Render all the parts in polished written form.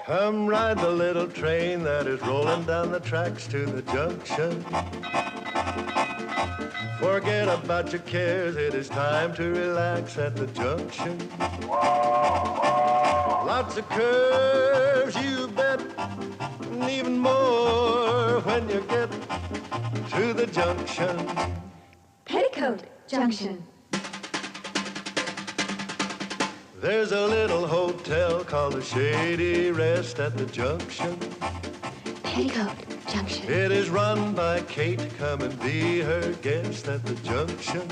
Come ride the little train that is rolling down the tracks to the junction. Forget about your cares, it is time to relax at the junction. Lots of curves, you bet, and even more when you get to the junction. Petticoat Junction. There's a little hotel called the Shady Rest at the junction. Petticoat Junction. It is run by Kate. Come and be her guest at the junction.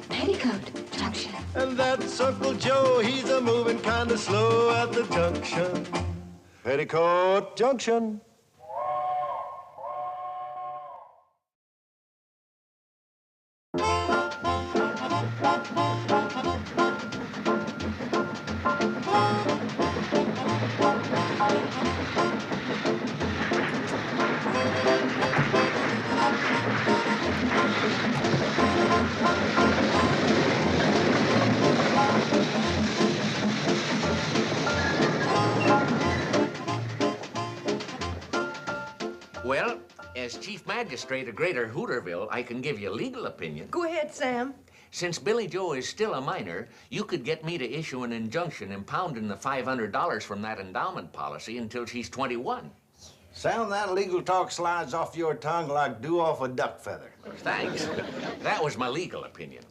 Petticoat Junction. And that's Uncle Joe. He's a moving kind of slow at the junction. Petticoat Junction. Well, as Chief Magistrate of Greater Hooterville, I can give you a legal opinion. Go ahead, Sam. Since Billie Jo is still a minor, you could get me to issue an injunction impounding the $500 from that endowment policy until she's 21. Sound that legal talk slides off your tongue like dew off a duck feather. Thanks. That was my legal opinion.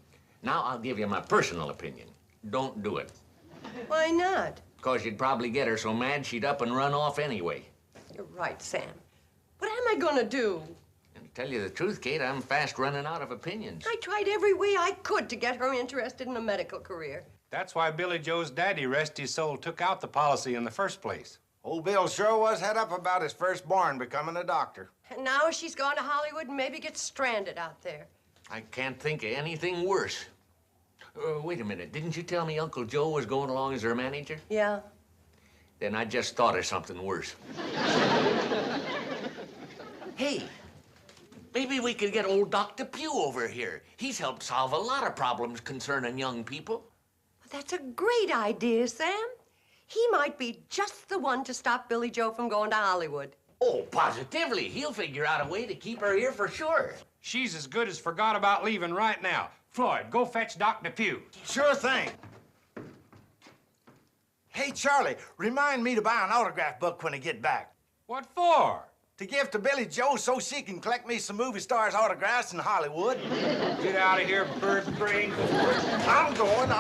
Now I'll give you my personal opinion. Don't do it. Why not? Because you'd probably get her so mad she'd up and run off anyway. You're right, Sam. What am I gonna do? And to tell you the truth, Kate, I'm fast running out of opinions. I tried every way I could to get her interested in a medical career. That's why Billie Jo's daddy, rest his soul, took out the policy in the first place. Old Bill sure was head up about his firstborn becoming a doctor. And now she's gone to Hollywood and maybe gets stranded out there. I can't think of anything worse. Wait a minute. Didn't you tell me Uncle Joe was going along as her manager? Yeah. Then I just thought of something worse. Hey, maybe we could get old Dr. Pugh over here. He's helped solve a lot of problems concerning young people. That's a great idea, Sam. He might be just the one to stop Billie Jo from going to Hollywood. Oh, positively. He'll figure out a way to keep her here for sure. She's as good as forgot about leaving right now. Floyd, go fetch Dr. Pugh. Sure thing. Hey, Charlie, remind me to buy an autograph book when I get back. What for? To give to Billie Jo so she can collect me some movie stars' autographs in Hollywood. Get out of here, bird brain. I'm going.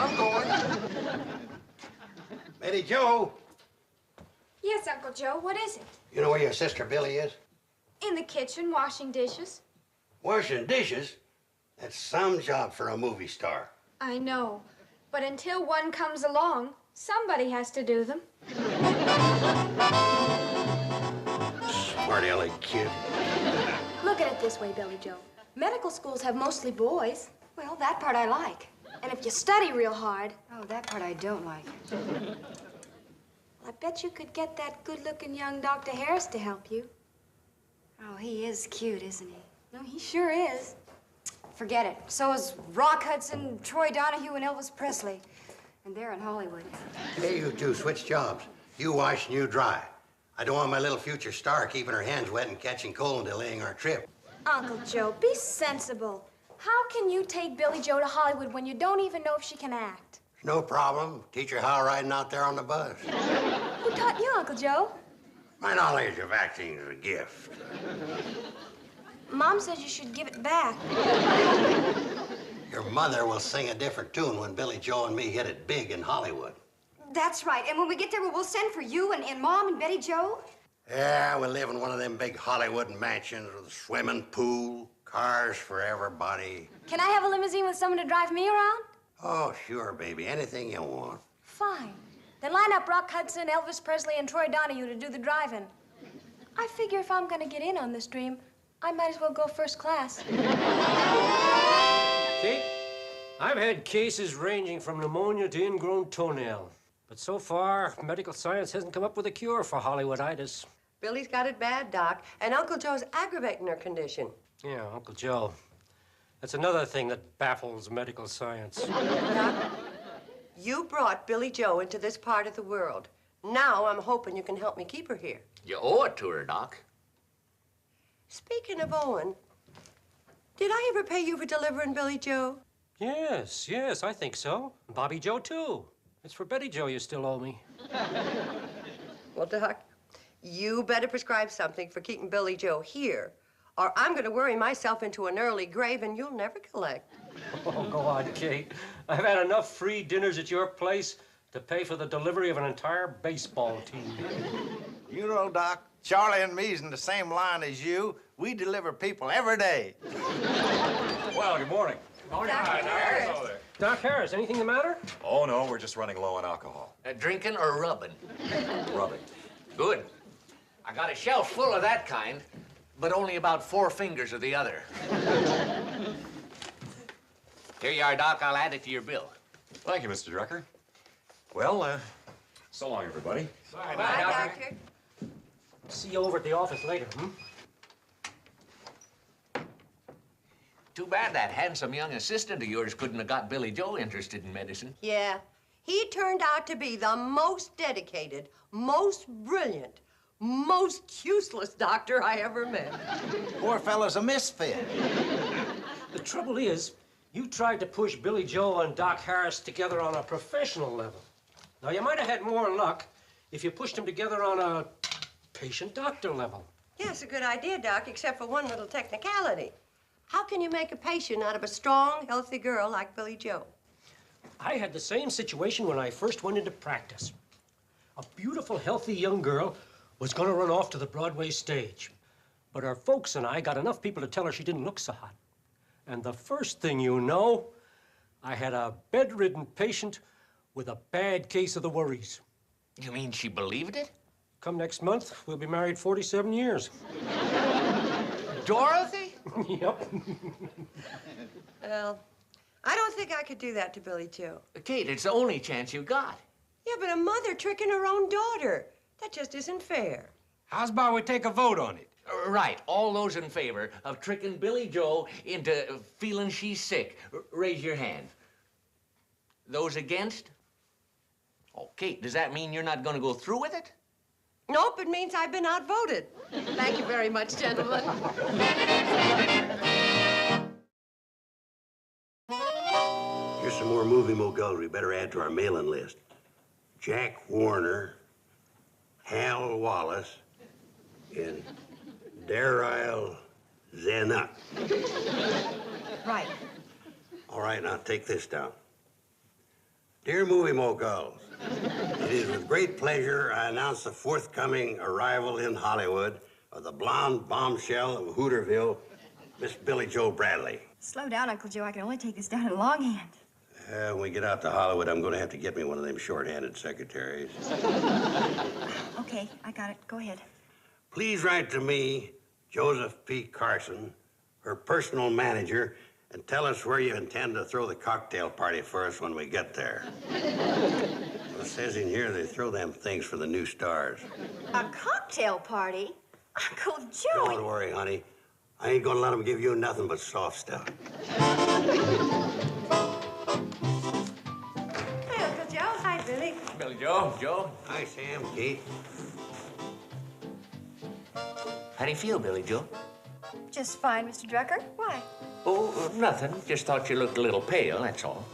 Billie Jo, Yes, Uncle Joe, what is it? you know where your sister Billie is? In the kitchen, washing dishes. Washing dishes? That's some job for a movie star. I know, but until one comes along, somebody has to do them. Smart-aleck kid. Look at it this way, Billie Jo. Medical schools have mostly boys. Well, that part I like. And if you study real hard... Oh, that part I don't like. I bet you could get that good-looking young Dr. Harris to help you. Oh, he is cute, isn't he? No, he sure is. Forget it. So is Rock Hudson, Troy Donahue, and Elvis Presley. And they're in Hollywood. Hey, you two, switch jobs. You wash and you dry. I don't want my little future star keeping her hands wet and catching cold and delaying our trip. Uncle Joe, be sensible. How can you take Billie Jo to Hollywood when you don't even know if she can act? No problem. Teach her how riding out there on the bus. Who taught you, Uncle Joe? My knowledge of acting is a gift. Mom says you should give it back. Your mother will sing a different tune when Billie Jo and me hit it big in Hollywood. That's right. And when we get there, we'll send for you and Mom and Betty Jo. Yeah, we'll live in one of them big Hollywood mansions with a swimming pool, cars for everybody. Can I have a limousine with someone to drive me around? Oh, sure, baby. Anything you want. Fine. Then line up Rock Hudson, Elvis Presley, and Troy Donahue to do the driving. I figure if I'm gonna get in on this dream, I might as well go first class. Kate, I've had cases ranging from pneumonia to ingrown toenail. But so far, medical science hasn't come up with a cure for Hollywooditis. Billie's got it bad, Doc, and Uncle Joe's aggravating her condition. Yeah, Uncle Joe. That's another thing that baffles medical science. Doc, you brought Billie Jo into this part of the world. Now I'm hoping you can help me keep her here. You owe it to her, Doc. Speaking of Owen, did I ever pay you for delivering Billie Jo? Yes, I think so. Bobbie Jo, too. It's for Betty Jo you still owe me. Well, Doc, you better prescribe something for keeping Billie Jo here, or I'm going to worry myself into an early grave and you'll never collect. Oh, go on, Kate. I've had enough free dinners at your place to pay for the delivery of an entire baseball team. You know, Doc, Charlie and me's in the same line as you. We deliver people every day. Well, good morning. Dr. Harris. Doc Harris, anything the matter? Oh, no, we're just running low on alcohol. Drinking or rubbing? Rubbing. Good. I got a shelf full of that kind, but only about 4 fingers of the other. Here you are, Doc. I'll add it to your bill. Thank you, Mr. Drucker. Well, so long, everybody. Bye, Doctor. See you over at the office later, Too bad that handsome young assistant of yours couldn't have got Billie Jo interested in medicine. Yeah, he turned out to be the most dedicated, most brilliant, most useless doctor I ever met. Poor fellow's a misfit. The trouble is, you tried to push Billie Jo and Doc Harris together on a professional level. Now, you might have had more luck if you pushed them together on a patient-doctor level. Yeah, it's a good idea, Doc, except for one little technicality. How can you make a patient out of a strong, healthy girl like Billie Jo? I had the same situation when I first went into practice. A beautiful, healthy young girl was going to run off to the Broadway stage. But her folks and I got enough people to tell her she didn't look so hot. And the first thing you know, I had a bedridden patient with a bad case of the worries. You mean she believed it? Come next month, we'll be married 47 years. Dorothy? Yep. Well, I don't think I could do that to Billie Jo. Kate, it's the only chance you got. Yeah, but a mother tricking her own daughter. That just isn't fair. How's about we take a vote on it? Right. All those in favor of tricking Billie Jo into feeling she's sick, raise your hand. Those against? Oh, Kate, does that mean you're not going to go through with it? Nope, it means I've been outvoted. Thank you very much, gentlemen. Here's some more movie moguls we better add to our mailing list. Jack Warner, Hal Wallace, and Daryl Zanuck. Right. All right, now take this down. Dear movie moguls, it is with great pleasure I announce the forthcoming arrival in Hollywood of the blonde bombshell of Hooterville, Miss Billie Jo Bradley. Slow down, Uncle Joe. I can only take this down in longhand. When we get out to Hollywood, I'm going to have to get me one of them short-handed secretaries. Okay, I got it. Go ahead. Please write to me, Joseph P. Carson, her personal manager, and tell us where you intend to throw the cocktail party for us when we get there. Well, it says in here they throw them things for the new stars. A cocktail party? Uncle Joe! Don't worry, honey. I ain't gonna let them give you nothing but soft stuff. Hi, Uncle Joe. Hi, Billy. Billie Jo, Joe. Hi, Sam, Kate. How do you feel, Billie Jo? Just fine, Mr. Drucker. Why? Oh, nothing. Just thought you looked a little pale, that's all.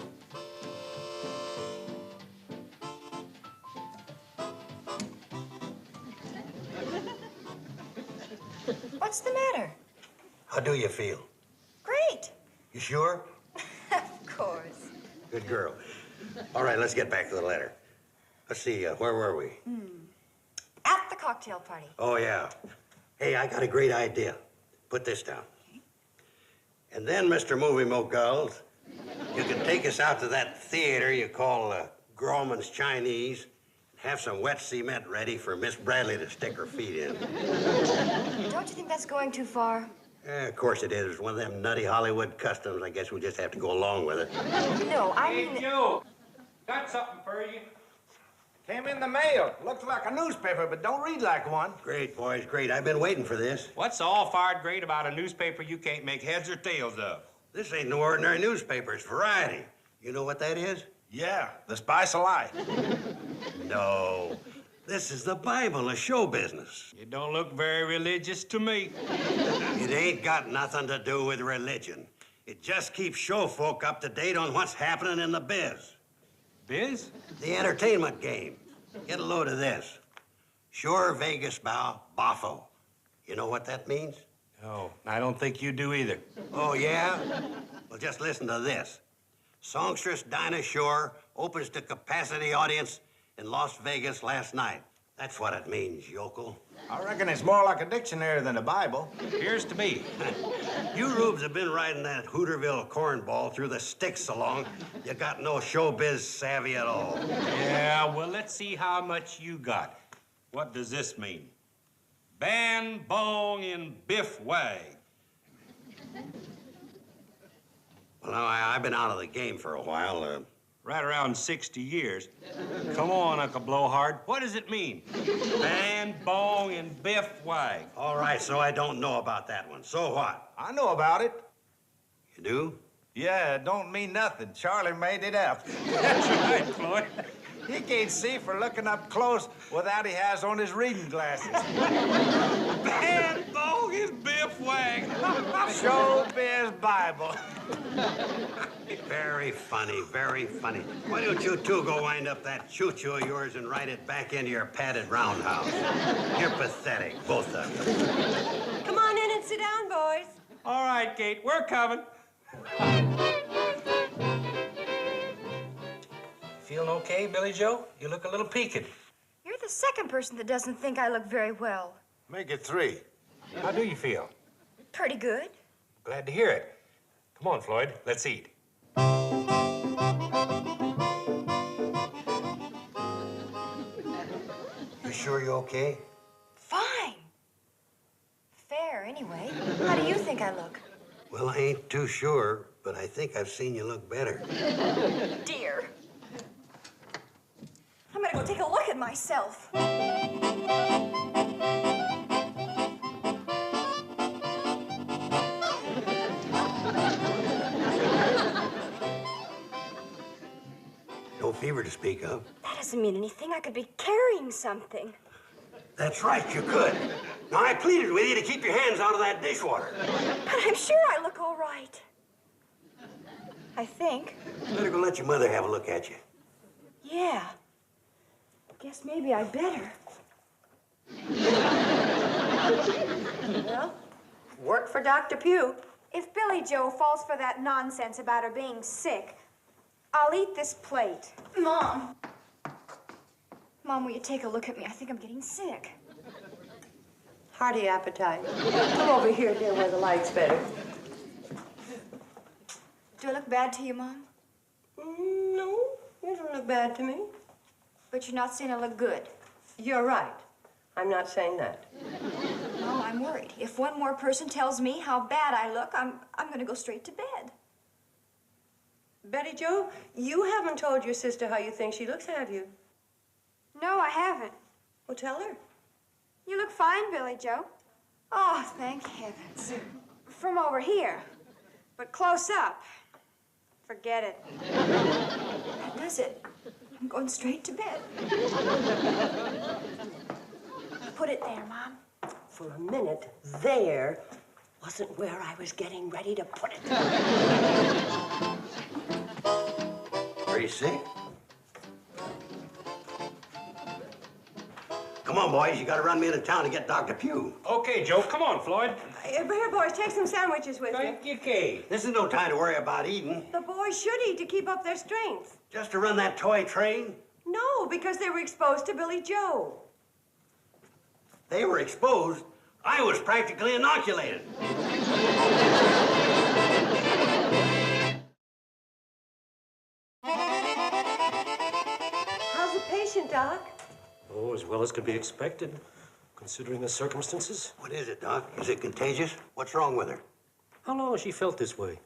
What's the matter? How do you feel? Great. You sure? Of course. Good girl. All right, let's get back to the letter. Let's see, where were we? At the cocktail party. Oh, yeah. Hey, I got a great idea. Put this down. And then, Mr. Movie Moguls, you can take us out to that theater you call Grauman's Chinese, have some wet cement ready for Miss Bradley to stick her feet in. Don't you think that's going too far? Of course it is. It's one of them nutty Hollywood customs. I guess we'll just have to go along with it. No, I Hey, mean... Joe, got something for you. Came in the mail. Looks like a newspaper, but don't read like one. Great, boys, great. I've been waiting for this. What's all fired great about a newspaper you can't make heads or tails of? This ain't no ordinary newspaper. It's variety. You know what that is? Yeah, the spice of life. No. This is the Bible of show business. You don't look very religious to me. It ain't got nothing to do with religion. It just keeps show folk up to date on what's happening in the biz. Biz? The entertainment game. Get a load of this. Sure Vegas bow, boffo. You know what that means? No, I don't think you do either. Oh, yeah? Well, just listen to this. Songstress Dinah Shore opens to capacity audience in Las Vegas last night. That's what it means, yokel. I reckon it's more like a dictionary than a Bible. Appears to me. You rubes have been riding that Hooterville cornball through the sticks so long, you got no showbiz savvy at all. Yeah, well, let's see how much you got. What does this mean? Ban, bong, and biff wag. Well, now, I've been out of the game for a while. Right around 60 years. Come on, Uncle Blowhard. What does it mean? Ban, bong, and biff wag. All right, so I don't know about that one. So what? I know about it. You do? Yeah, it don't mean nothing. Charlie made it up. That's right, Floyd. He can't see for looking up close without he has on his reading glasses. Ban, bong, and biff wag. Showbiz Bible. Very funny, very funny. Why don't you two go wind up that choo-choo of yours and ride it back into your padded roundhouse? You're pathetic, both of you. Come on in and sit down, boys. All right, Kate, we're coming. Feeling okay, Billie Jo? You look a little peaked. You're the second person that doesn't think I look very well. Make it 3. How do you feel? Pretty good. Glad to hear it. Come on, Floyd, let's eat. You sure you're okay? Fine. Fair, anyway. How do you think I look? Well, I ain't too sure, but I think I've seen you look better. Dear. I'm gonna go take a look at myself. No fever to speak of. That doesn't mean anything. I could be carrying something. That's right, you could. Now, I pleaded with you to keep your hands out of that dishwater. But I'm sure I look all right. I think. Better go let your mother have a look at you. Yeah. Guess maybe I better. Well, work for Dr. Pugh. If Billie Jo falls for that nonsense about her being sick, I'll eat this plate. Mom. Mom, will you take a look at me? I think I'm getting sick. Hearty appetite. Come over here, dear, where the light's better. Do I look bad to you, Mom? No, you don't look bad to me. But you're not saying I look good. You're right. I'm not saying that. Mom, I'm worried. If one more person tells me how bad I look, I'm going to go straight to bed. Betty Jo, you haven't told your sister how you think she looks, have you? No, I haven't. Well, tell her. You look fine, Billie Jo. Oh, thank heavens. From over here. But close up, forget it. That does it. I'm going straight to bed. Put it there, Mom. For a minute, there wasn't where I was getting ready to put it. Are you sick? Come on, boys. You gotta run me into town to get Dr. Pugh. Okay, Joe, come on, Floyd. Here, boys, take some sandwiches with you. Thank you, Kaye. This is no time to worry about eating. The boys should eat to keep up their strength. Just to run that toy train? No, because they were exposed to Billie Jo. They were exposed. I was practically inoculated. How's the patient, Doc? Oh, as well as could be expected, considering the circumstances. What is it, Doc? Is it contagious? What's wrong with her? How long has she felt this way?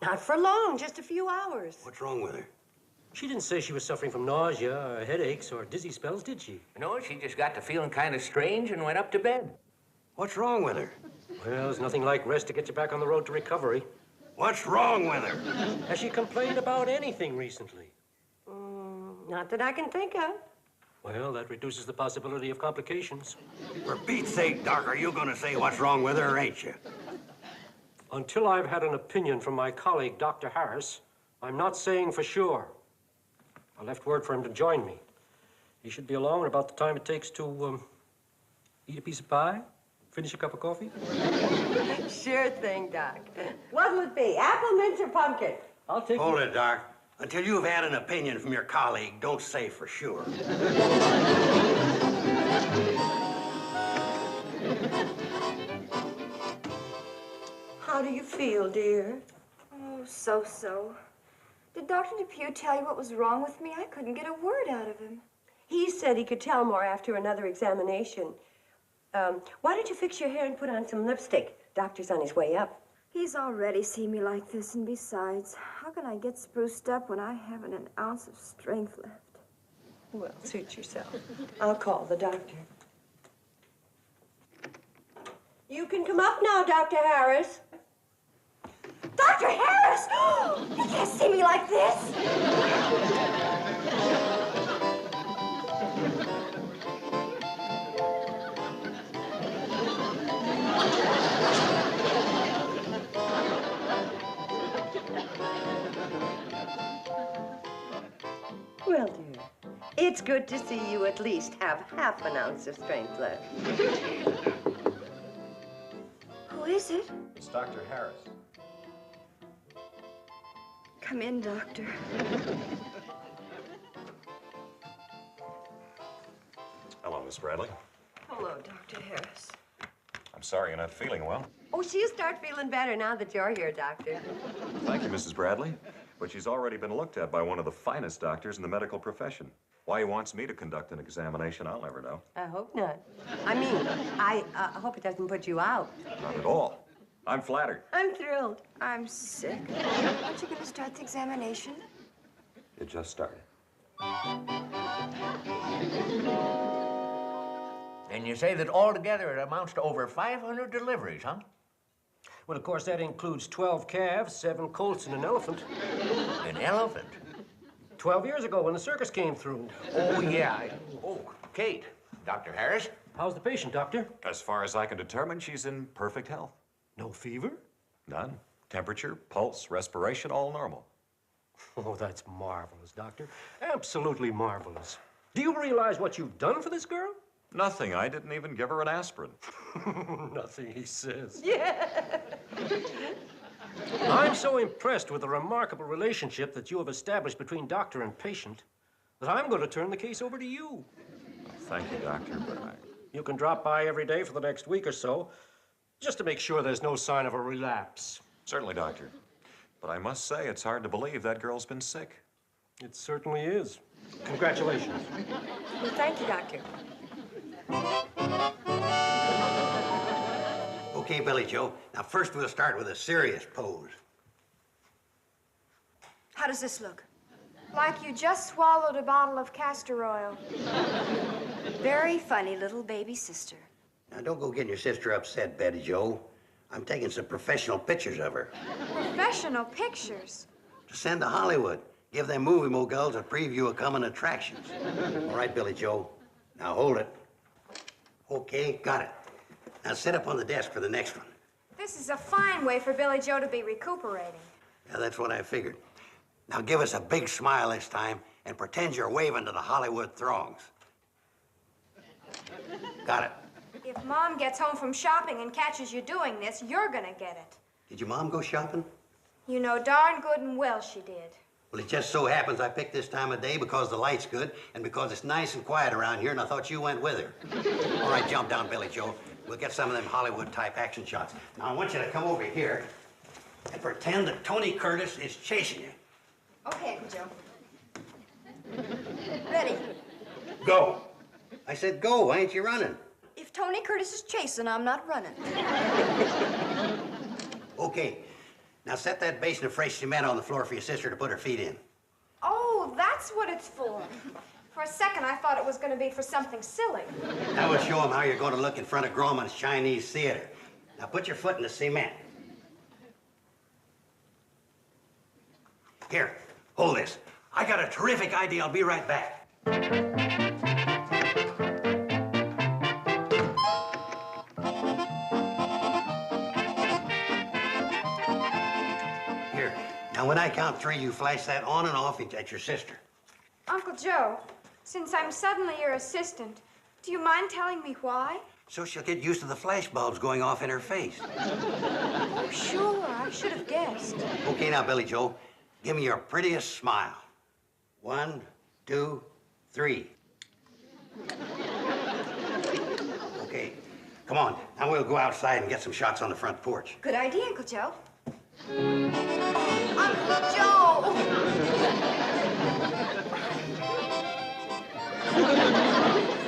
Not for long, just a few hours. What's wrong with her? She didn't say she was suffering from nausea or headaches or dizzy spells, did she? No, she just got to feeling kind of strange and went up to bed. What's wrong with her? Well, there's nothing like rest to get you back on the road to recovery. What's wrong with her? Has she complained about anything recently? Not that I can think of. Well, that reduces the possibility of complications. For Pete's sake, Doc, are you gonna say what's wrong with her, ain't you? Until I've had an opinion from my colleague, Dr. Harris, I'm not saying for sure. I left word for him to join me. He should be along at about the time it takes to, eat a piece of pie, finish a cup of coffee. Sure thing, Doc. What'll it be, apple, mint, or pumpkin? I'll take Hold it, Doc. Until you've had an opinion from your colleague, don't say for sure. How do you feel, dear? Oh, so-so. Did Dr. Depew tell you what was wrong with me? I couldn't get a word out of him. He said he could tell more after another examination. Why don't you fix your hair and put on some lipstick? Doctor's on his way up. He's already seen me like this, and besides, how can I get spruced up when I haven't an ounce of strength left? Well, suit yourself. I'll call the doctor. You can come up now, Dr. Harris. Dr. Harris! You can't see me like this! Well, dear, it's good to see you at least have half an ounce of strength left. Who is it? It's Dr. Harris. Come in, Doctor. Hello, Miss Bradley. Hello, Dr. Harris. I'm sorry you're not feeling well. Oh, she'll start feeling better now that you're here, Doctor. Thank you, Mrs. Bradley. But she's already been looked at by one of the finest doctors in the medical profession. Why he wants me to conduct an examination, I'll never know. I hope not. I mean, I hope it doesn't put you out. Not at all. I'm flattered. I'm thrilled. I'm sick. Aren't you going to start the examination? It just started. And you say that altogether it amounts to over 500 deliveries, huh? Well, of course, that includes 12 calves, 7 colts, and an elephant. An elephant? 12 years ago when the circus came through. Oh, yeah. Oh, Kate. Dr. Harris? How's the patient, Doctor? As far as I can determine, she's in perfect health. No fever? None. Temperature, pulse, respiration, all normal. Oh, that's marvelous, Doctor. Absolutely marvelous. Do you realize what you've done for this girl? Nothing. I didn't even give her an aspirin. Nothing, he says. Yeah. I'm so impressed with the remarkable relationship that you have established between doctor and patient that I'm going to turn the case over to you. Thank you, Doctor, but You can drop by every day for the next week or so, just to make sure there's no sign of a relapse. Certainly, Doctor. But I must say, it's hard to believe that girl's been sick. It certainly is. Congratulations. Well, thank you, Doctor. Okay, Billie Jo. Now, first we'll start with a serious pose. How does this look? Like you just swallowed a bottle of castor oil. Very funny little baby sister. Now, don't go getting your sister upset, Betty Jo. I'm taking some professional pictures of her. Professional pictures? To send to Hollywood. Give them movie moguls a preview of coming attractions. All right, Billie Jo. Now, hold it. Okay, got it. Now, sit up on the desk for the next one. This is a fine way for Billie Jo to be recuperating. Yeah, that's what I figured. Now, give us a big smile this time and pretend you're waving to the Hollywood throngs. Got it. If Mom gets home from shopping and catches you doing this, you're gonna get it. Did your mom go shopping? You know darn good and well she did. Well, it just so happens I picked this time of day because the light's good and because it's nice and quiet around here, and I thought you went with her. All right, jump down, Billie Jo. We'll get some of them Hollywood-type action shots. Now, I want you to come over here and pretend that Tony Curtis is chasing you. Okay, Uncle Joe. Ready. Go. I said go. Why ain't you running? If Tony Curtis is chasing, I'm not running. Okay. Now, set that basin of fresh cement on the floor for your sister to put her feet in. Oh, that's what it's for. For a second, I thought it was going to be for something silly. Now we'll show them how you're going to look in front of Grauman's Chinese Theater. Now, put your foot in the cement. Here, hold this. I got a terrific idea. I'll be right back. when I count 3, you flash that on and off at your sister. Uncle Joe, since I'm suddenly your assistant, do you mind telling me why? So she'll get used to the flash bulbs going off in her face. Oh, sure. I should have guessed. Okay, now, Billie Jo, give me your prettiest smile. 1, 2, 3. Okay, come on. Now we'll go outside and get some shots on the front porch. Good idea, Uncle Joe. Uncle Joe!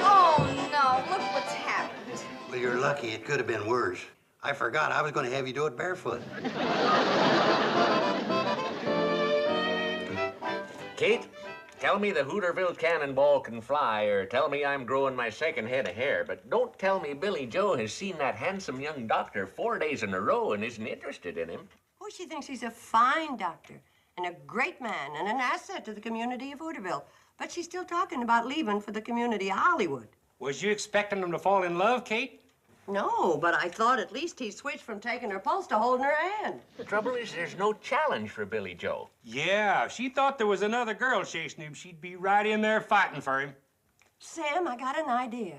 Oh, no. Look what's happened. Well, you're lucky. It could have been worse. I forgot. I was going to have you do it barefoot. Kate, tell me the Hooterville cannonball can fly, or tell me I'm growing my second head of hair, but don't tell me Billie Jo has seen that handsome young doctor 4 days in a row and isn't interested in him. Oh, she thinks he's a fine doctor and a great man and an asset to the community of Hooterville. But she's still talking about leaving for the community of Hollywood. Was you expecting him to fall in love, Kate? No, but I thought at least he'd switch from taking her pulse to holding her hand. The trouble is there's no challenge for Billie Jo. Yeah, if she thought there was another girl chasing him, she'd be right in there fighting for him. Sam, I got an idea.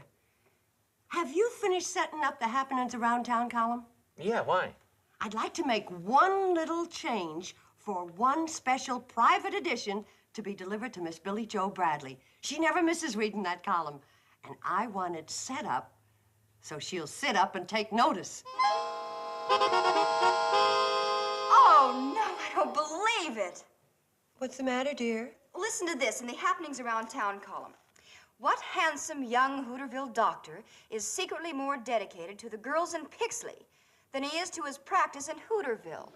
Have you finished setting up the happenings around town column? Yeah, why? I'd like to make one little change for one special private edition to be delivered to Miss Billie Jo Bradley. She never misses reading that column. And I want it set up so she'll sit up and take notice. Oh, no, I don't believe it. What's the matter, dear? Listen to this in the happenings around town column. What handsome young Hooterville doctor is secretly more dedicated to the girls in Pixley than he is to his practice in Hooterville?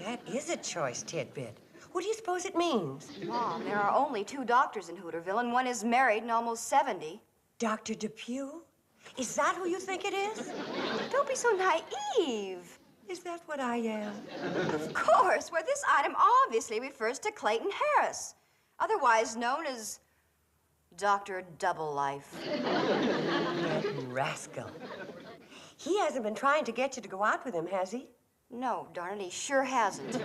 That is a choice tidbit. What do you suppose it means? Mom, there are only 2 doctors in Hooterville, and one is married and almost 70. Dr. Depew? Is that who you think it is? Don't be so naive. Is that what I am? Of course. Well, this item obviously refers to Clayton Harris, otherwise known as Dr. Double Life. That rascal. He hasn't been trying to get you to go out with him, has he? No, darn it, he sure hasn't.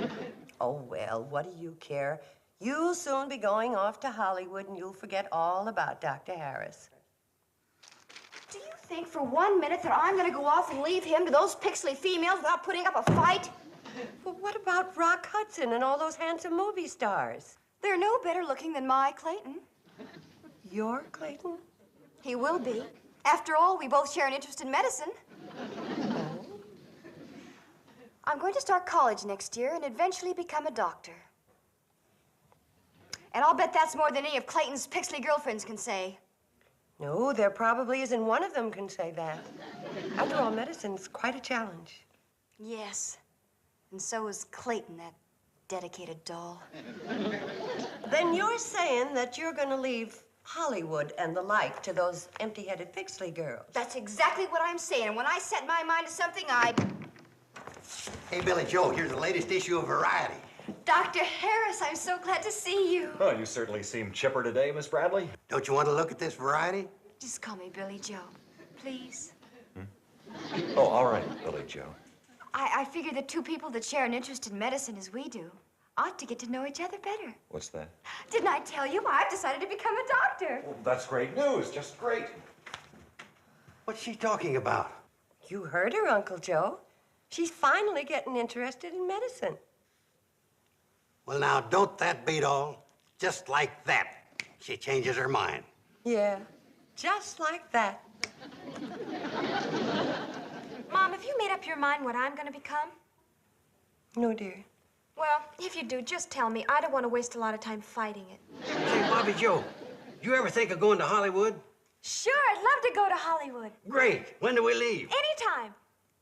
Oh, well, what do you care? You'll soon be going off to Hollywood, and you'll forget all about Dr. Harris. Do you think for 1 minute that I'm going to go off and leave him to those Pixley females without putting up a fight? Well, what about Rock Hudson and all those handsome movie stars? They're no better looking than my Clayton. Your Clayton? He will be. After all, we both share an interest in medicine. I'm going to start college next year and eventually become a doctor. And I'll bet that's more than any of Clayton's Pixley girlfriends can say. No, there probably isn't one of them can say that. After all, medicine's quite a challenge. Yes. And so is Clayton, that dedicated doll. Then you're saying that you're going to leave Hollywood and the like to those empty-headed Pixley girls. That's exactly what I'm saying. And when I set my mind to something, I... Hey, Billie Jo, here's the latest issue of Variety. Dr. Harris, I'm so glad to see you. Oh, you certainly seem chipper today, Miss Bradley. Don't you want to look at this Variety? Just call me Billie Jo, please. Oh, all right, Billie Jo. I figure that 2 people that share an interest in medicine as we do ought to get to know each other better. What's that? Didn't I tell you? I've decided to become a doctor. Well, that's great news, just great. What's she talking about? You heard her, Uncle Joe. She's finally getting interested in medicine. Well, now, don't that beat all? Just like that, she changes her mind. Yeah, just like that. Mom, have you made up your mind what I'm going to become? No, dear. Well, if you do, just tell me. I don't want to waste a lot of time fighting it. Say, Bobbie Jo, you ever think of going to Hollywood? Sure, I'd love to go to Hollywood. Great. When do we leave? Anytime.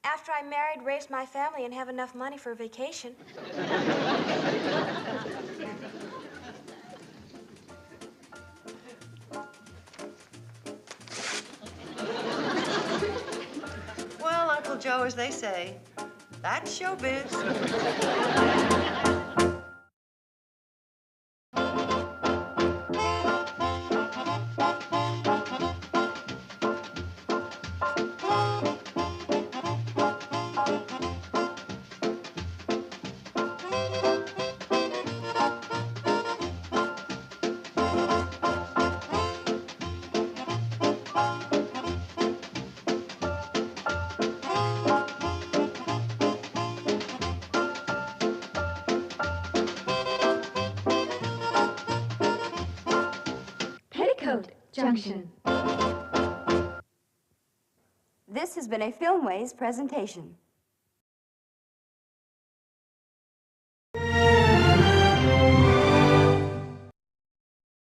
After I'm married, raise my family, and have enough money for a vacation. Well, Uncle Joe, as they say, that's showbiz. Junction. This has been a Filmways presentation.